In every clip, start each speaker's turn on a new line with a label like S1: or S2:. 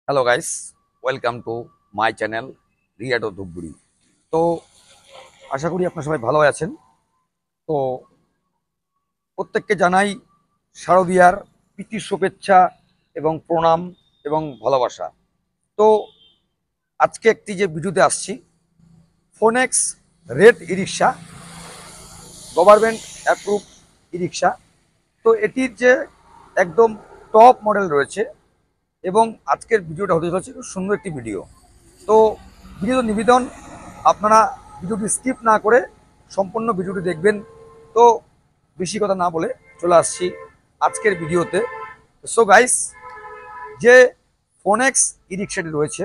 S1: Hello guys, welcome to my channel রিয়াটো ধুপগুড়ি। তো আশা করি আপনারা সবাই ভালো আছেন। তো প্রত্যেককে জানাই শারদীয়ার প্রীতি শুভেচ্ছা এবং প্রণাম এবং ভালোবাসা। তো আজকে একটি যে ভিডিওতে আসছি, ফোনেক্স রেড ই রিক্সা, গভর্নমেন্ট অ্যাপ্রুভ ই রিক্সা। তো এটির যে একদম টপ মডেল রয়েছে এবং আজকের ভিডিওটা হতে চলেছে খুব সুন্দর একটি ভিডিও। তো ভিডিও নিবেদন, আপনারা ভিডিওটি স্কিপ না করে সম্পূর্ণ ভিডিওটি দেখবেন। তো বেশি কথা না বলে চলে আসছি আজকের ভিডিওতে। সো গাইস, যে ফোনেক্স ই রিক্সাটি রয়েছে,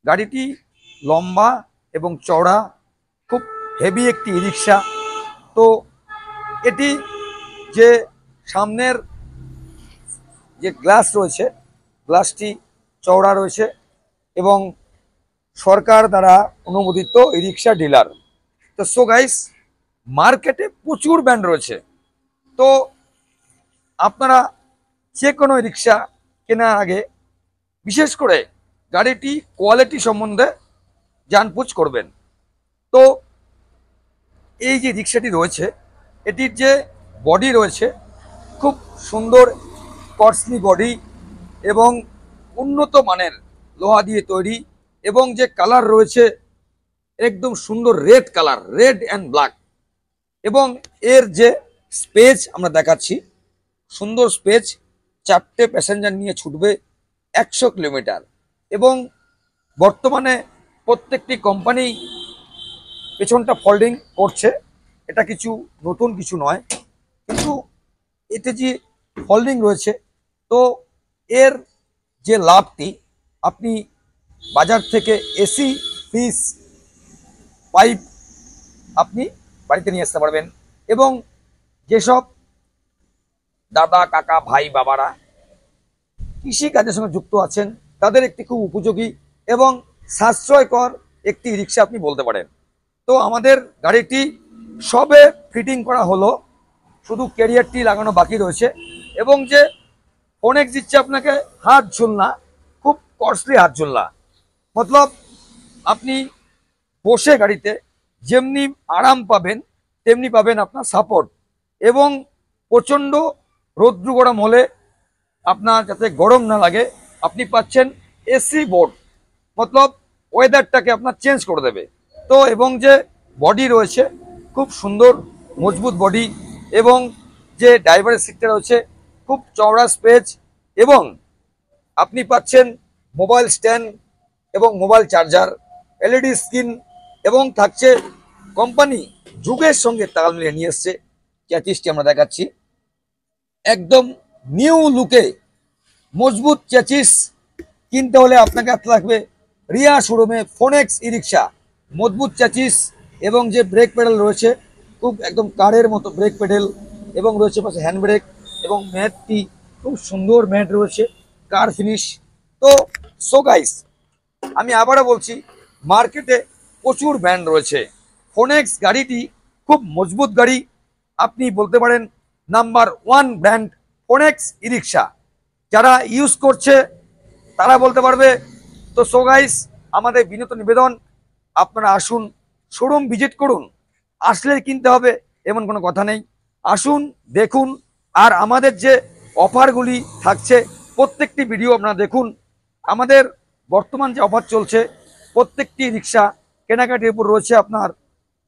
S1: গাড়িটি লম্বা এবং চওড়া, খুব হেভি একটি ই রিক্সা। তো এটি যে সামনের যে গ্লাস রয়েছে, গ্লাসটি চওড়া রয়েছে এবং সরকার দ্বারা অনুমোদিত ই রিক্সা ডিলার। তো সো গাইস, মার্কেটে প্রচুর ব্র্যান্ড রয়েছে। তো আপনারা যে কোনো রিক্সা কেনার আগে বিশেষ করে গাড়িটি কোয়ালিটি সম্বন্ধে জানপুছ করবেন। তো এই যে রিক্সাটি রয়েছে, এটির যে বডি রয়েছে খুব সুন্দর কস্টলি বডি এবং উন্নত মানের লোহা দিয়ে তৈরি, এবং যে কালার রয়েছে একদম সুন্দর red colour, red and black. এবং এর যে স্পেস আমরা দেখাচ্ছি, সুন্দর স্পেস, 4টে প্যাসেঞ্জার নিয়ে ছুটবে 100 কিলোমিটার। এবং বর্তমানে প্রত্যেকটি কোম্পানি পেছনটা ফোল্ডিং করছে, এটা কিছু নতুন কিছু নয়, কিন্তু এতে যে ফোল্ডিং রয়েছে, তো এর যে লাভটি, আপনি বাজার থেকে এসি ফ্রিজ পাইপ আপনি বাড়িতে নিয়ে আসতে পারবেন। এবং যেসব দাদা কাকা ভাই বাবারা কৃষি কাজের সঙ্গে যুক্ত আছেন, তাদের একটি খুব উপযোগী এবং সাশ্রয়কর একটি রিক্সা আপনি বলতে পারেন। তো আমাদের গাড়িটি সবে ফিটিং করা হলো, শুধু ক্যারিয়ারটি লাগানো বাকি রয়েছে। এবং যে ফোনেক্স দিচ্ছে আপনাকে হাত ঝুলনা, খুব কস্টলি হাত ঝুলনা, মতলব আপনি বসে গাড়িতে যেমনি আরাম পাবেন তেমনি পাবেন আপনার সাপোর্ট। এবং প্রচণ্ড রৌদ্র গরম হলে আপনার যাতে গরম না লাগে, আপনি পাচ্ছেন এসি বোর্ড, মতলব ওয়েদারটাকে আপনার চেঞ্জ করে দেবে। তো এবং যে বডি রয়েছে খুব সুন্দর মজবুত বডি, এবং যে ড্রাইভারের সিটটা রয়েছে খুব চওড়া স্পেস, এবং আপনি পাচ্ছেন মোবাইল স্ট্যান্ড এবং মোবাইল চার্জার, এলইডি স্ক্রিন, এবং থাকছে কোম্পানি যুগের সঙ্গে তাল মিলিয়ে নিয়ে এসছে চ্যাচিসটি আমরা দেখাচ্ছি একদম নিউ লুকে। মজবুত চ্যাচিস কিনতে হলে আপনাকে আসতে লাগবে রিয়া শোরুমে ফোনেক্স ই রিক্সা। মজবুত চ্যাচিস এবং যে ব্রেক প্যাডেল রয়েছে খুব একদম কারের মতো ব্রেক প্যাডেল, এবং রয়েছে পাশে হ্যান্ড ব্রেক, এবং ম্যাটটি খুব সুন্দর ম্যাট রয়েছে, কার ফিনিশ। তো সো গাইস, আমি আবারও বলছি, মার্কেটে প্রচুর ব্র্যান্ড রয়েছে। ফোনেক্স গাড়িটি খুব মজবুত গাড়ি, আপনি বলতে পারেন নাম্বার 1 ব্র্যান্ড ফোনেক্স ই রিক্সা। যারা ইউজ করছে তারা বলতে পারবে। তো সো গাইস, আমাদের বিনীত নিবেদন, আপনারা আসুন, শোরুম ভিজিট করুন, আসলে কিনতে হবে এমন কোনো কথা নেই। আসুন, দেখুন, আর আমাদের যে অফারগুলি থাকছে প্রত্যেকটি ভিডিও আপনারা দেখুন। আমাদের বর্তমান যে অফার চলছে, প্রত্যেকটি রিক্সা কেনাকাটির উপর রয়েছে আপনার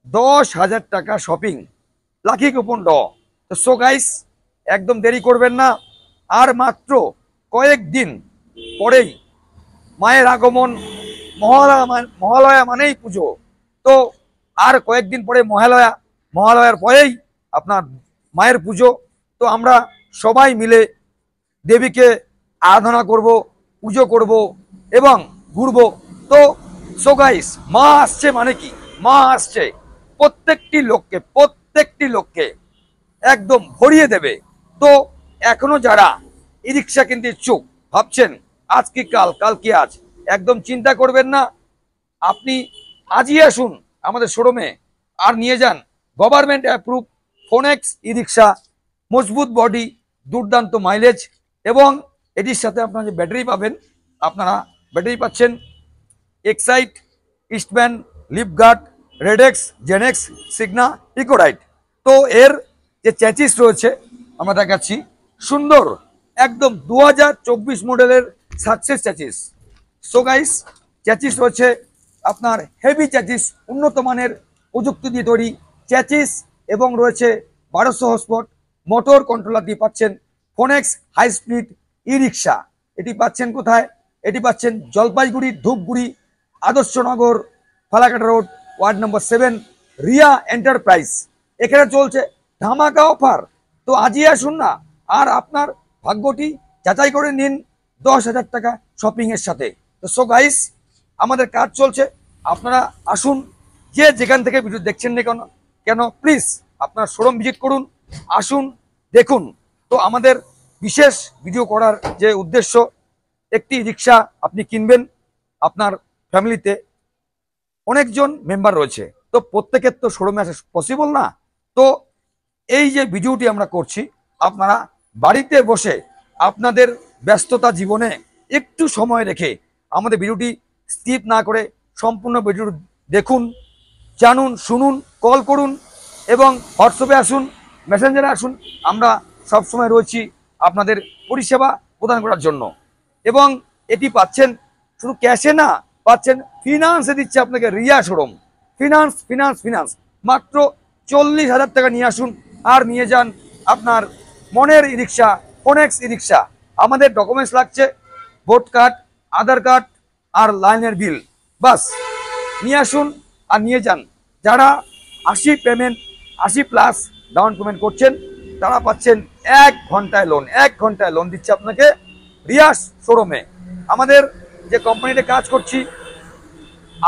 S1: 10,000 টাকা শপিং, লাকি কুপন ড। তো সো গাইস, একদম দেরি করবেন না, আর মাত্র কয়েকদিন পরেই মায়ের আগমন। মহালয়া মানেই পুজো। তো আর কয়েকদিন পরে মহালয়া, মহালয়ার পরেই আপনার মায়ের পুজো। তো আমরা সবাই মিলে দেবীকে আরাধনা করব, পুজো করব এবং ঘুরবো। তো সো গাইস, মা আসছে মানে কি, মা আসছে প্রত্যেকটি লোককে একদম ভরিয়ে দেবে। তো এখনো যারা ই রিক্সা কিনতে ইচ্ছুক, ভাবছেন আজ কি কাল, কাল কি আজ, একদম চিন্তা করবেন না, আপনি আজই আসুন আমাদের শোরুমে, আর নিয়ে যান গভর্নমেন্ট অ্যাপ্রুভ ফোনেক্স ই রিক্সা। মজবুত বডি, দুর্দান্ত মাইলেজ, এবং এটির সাথে আপনার যে ব্যাটারি পাবেন আপনারা ব্যাটারি পাচ্ছেন এক্সাইট, ইস্টম্যান, লিপগার্ড, রেডেক্স, জেনেক্স, সিগনা, ইকোরাইট। তো এর যে চ্যাচিস রয়েছে আমরা দেখাচ্ছি, সুন্দর একদম 2024 মডেলের success chassis. So guys, chassis রয়েছে আপনার হেভি চ্যাচিস, উন্নত মানের প্রযুক্তি দিয়ে তৈরি চ্যাচিস, এবং রয়েছে 1200 হর্সপাওয়ার মোটর কন্ট্রোলার দিয়ে পাচ্ছেন ফোনেক্স হাই স্পিড ই রিক্সা। এটি পাচ্ছেন কোথায়? এটি পাচ্ছেন Jalpaiguri, Dhupguri, Adarsh Nagar, Falakata road, ward number 7, Riya enterprise. এখানে চলছে ধামাকা অফার। তো আজই আসুন না, আর আপনার ভাগ্যটি যাচাই করে নিন 10,000 টাকা শপিং এর সাথে। তো সো গাইস, আমাদের কাজ চলছে, আপনারা আসুন, যে যেখান থেকে ভিডিও দেখছেন না কেন কেন প্লিজ আপনার শোরুম ভিজিট করুন, আসুন, দেখুন। তো আমাদের বিশেষ ভিডিও করার যে উদ্দেশ্য, একটি রিক্সা আপনি কিনবেন, আপনার ফ্যামিলিতে অনেকজন মেম্বার রয়েছে, তো প্রত্যেকের তো শোরুমে আসা পসিবল না। তো এই যে ভিডিওটি আমরা করছি, আপনারা বাড়িতে বসে আপনাদের ব্যস্ততা জীবনে একটু সময় রেখে আমাদের ভিডিওটি স্কিপ না করে সম্পূর্ণ ভিডিও দেখুন, জানুন, শুনুন, কল করুন এবং হোয়াটসঅ্যাপে আসুন, মেসেঞ্জারে আসুন। আমরা সবসময় রয়েছি আপনাদের পরিষেবা প্রদান করার জন্য। এবং এটি পাচ্ছেন শুধু ক্যাশে না, পাচ্ছেন ফিনান্সে দিচ্ছে আপনাকে Riya showroom. Finance finance finance মাত্র 40,000 টাকা নিয়ে আসুন, আর নিয়ে যান আপনার মনের ই রিক্সা, ফোনেক্স ই রিক্সা। আমাদের ডকুমেন্টস লাগছে ভোট কার্ড, আধার কার্ড আর লাইনের বিল, বাস নিয়ে আসুন আর নিয়ে যান। যারা 80 প্লাস ডাউন পেমেন্ট করছেন, তারা পাচ্ছেন 1 ঘন্টায় লোন। 1 ঘন্টায় লোন দিচ্ছে আপনাকে রিয়াস শোরুমে। আমাদের যে কোম্পানিতে কাজ করছি,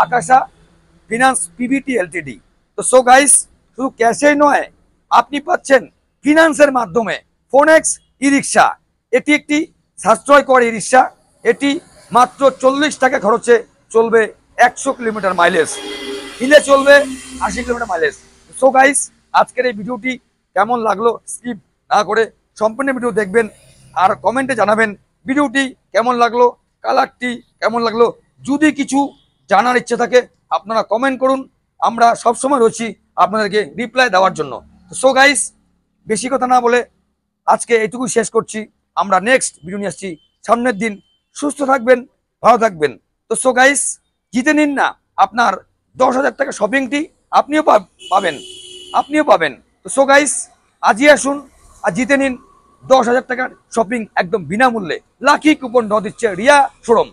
S1: আকাশা ফিনান্স পিভিটি এলটিডি। তো সো গাইস, শুধু ক্যাশেই নয়, আপনি পাচ্ছেন ফিনান্সের মাধ্যমে ফোনেক্স ই রিক্সা। এটি একটি সাশ্রয়কর ই রিক্সা। এটি মাত্র 40 টাকা খরচে চলবে 100 কিলোমিটার মাইলেজ, হিলে চলবে 80 কিলোমিটার মাইলেজ। সো গাইস, আজকের এই ভিডিওটি কেমন লাগলো স্কিপ না করে সম্পূর্ণ ভিডিও দেখবেন, আর কমেন্টে জানাবেন ভিডিওটি কেমন লাগলো, কালারটি কেমন লাগলো। যদি কিছু জানার ইচ্ছে থাকে আপনারা কমেন্ট করুন, আমরা সবসময় রয়েছি আপনাদেরকে রিপ্লাই দেওয়ার জন্য। সো গাইস, বেশি কথা না বলে আজকে এইটুকু শেষ করছি। আমরা নেক্সট ভিডিও নিয়ে আসছি সামনের দিন। সুস্থ থাকবেন, ভালো থাকবেন। তো সো গাইস, জিতে নিন না আপনার 10,000 টাকা শপিংটি, আপনিও পাবেন, আপনিও পাবেন। তো সো গাইস, আজই আসুন আর জিতে নিন 10,000 টাকার শপিং একদম বিনামূল্যে। লাকি কুপন ড দিচ্ছে রিয়া শোরুম।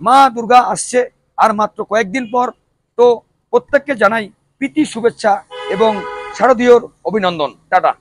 S1: মা দুর্গা আসছে আর মাত্র কয়েকদিন পর। তো প্রত্যেককে জানাই প্রীতি শুভেচ্ছা এবং শারদীয়র অভিনন্দন। টাটা।